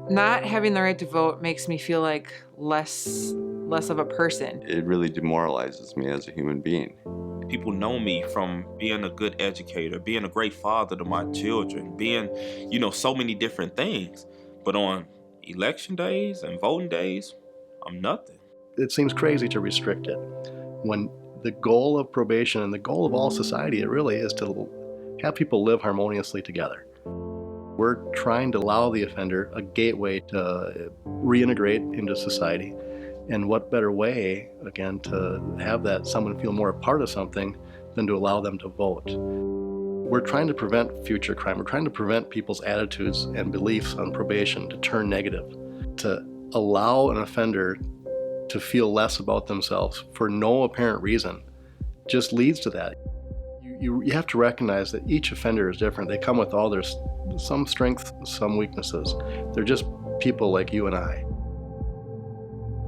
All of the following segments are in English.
Not having the right to vote makes me feel like less of a person. It really demoralizes me as a human being. People know me from being a good educator, being a great father to my children, being, so many different things. But on election days and voting days, I'm nothing. It seems crazy to restrict it when the goal of probation and the goal of all society, it really is to have people live harmoniously together. We're trying to allow the offender a gateway to reintegrate into society. And what better way, again, to have that someone feel more a part of something than to allow them to vote. We're trying to prevent future crime. We're trying to prevent people's attitudes and beliefs on probation to turn negative, to allow an offender to feel less about themselves for no apparent reason just leads to that. You have to recognize that each offender is different. They come with all their some strengths, some weaknesses. They're just people like you and I.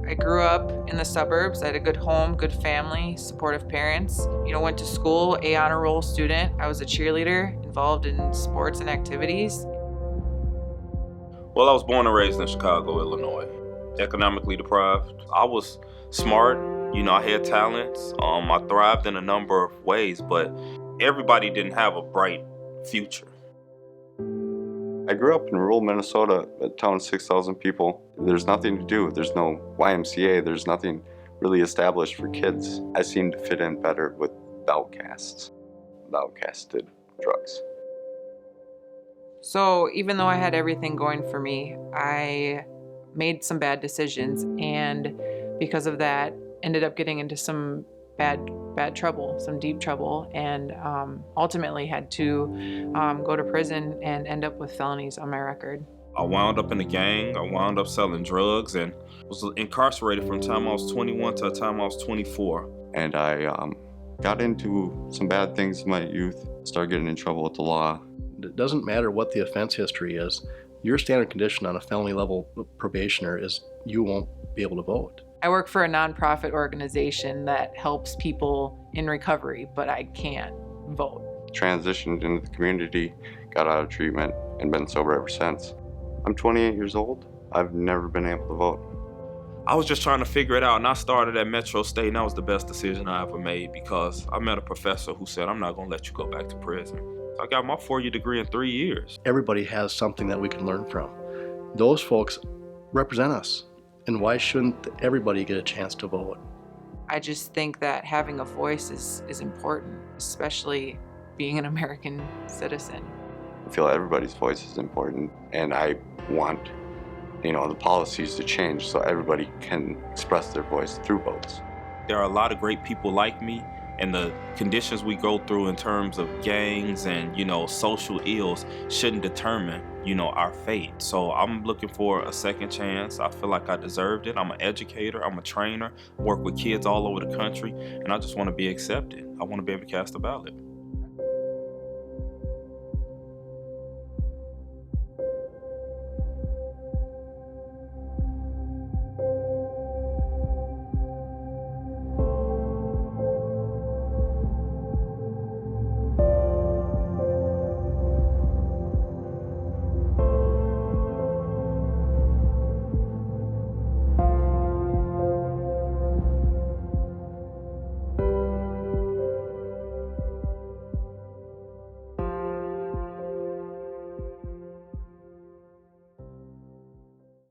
I grew up in the suburbs. I had a good home, good family, supportive parents. Went to school, A honor roll student. I was a cheerleader, involved in sports and activities. Well, I was born and raised in Chicago, Illinois. Economically deprived. I was smart, I had talents. I thrived in a number of ways, but everybody didn't have a bright future. I grew up in rural Minnesota, a town of 6,000 people. There's nothing to do. There's no YMCA. There's nothing really established for kids. I seemed to fit in better with the outcasts. The outcasts did drugs. So even though I had everything going for me, I made some bad decisions, and because of that, ended up getting into some bad trouble, some deep trouble, and ultimately had to go to prison and end up with felonies on my record. I wound up in a gang. I wound up selling drugs and was incarcerated from the time I was 21 to the time I was 24. And I got into some bad things in my youth, started getting in trouble with the law. It doesn't matter what the offense history is. Your standard condition on a felony level probationer is you won't be able to vote. I work for a nonprofit organization that helps people in recovery, but I can't vote. Transitioned into the community, got out of treatment, and been sober ever since. I'm 28 years old. I've never been able to vote. I was just trying to figure it out, and I started at Metro State, and that was the best decision I ever made because I met a professor who said, I'm not going to let you go back to prison. So I got my 4-year degree in 3 years. Everybody has something that we can learn from. Those folks represent us. And why shouldn't everybody get a chance to vote? I just think that having a voice is important, especially being an American citizen. I feel everybody's voice is important, and I want, the policies to change so everybody can express their voice through votes. There are a lot of great people like me, and the conditions we go through in terms of gangs and, social ills shouldn't determine, our fate. So I'm looking for a second chance. I feel like I deserved it. I'm an educator. I'm a trainer. Work with kids all over the country, and I just want to be accepted. I want to be able to cast a ballot.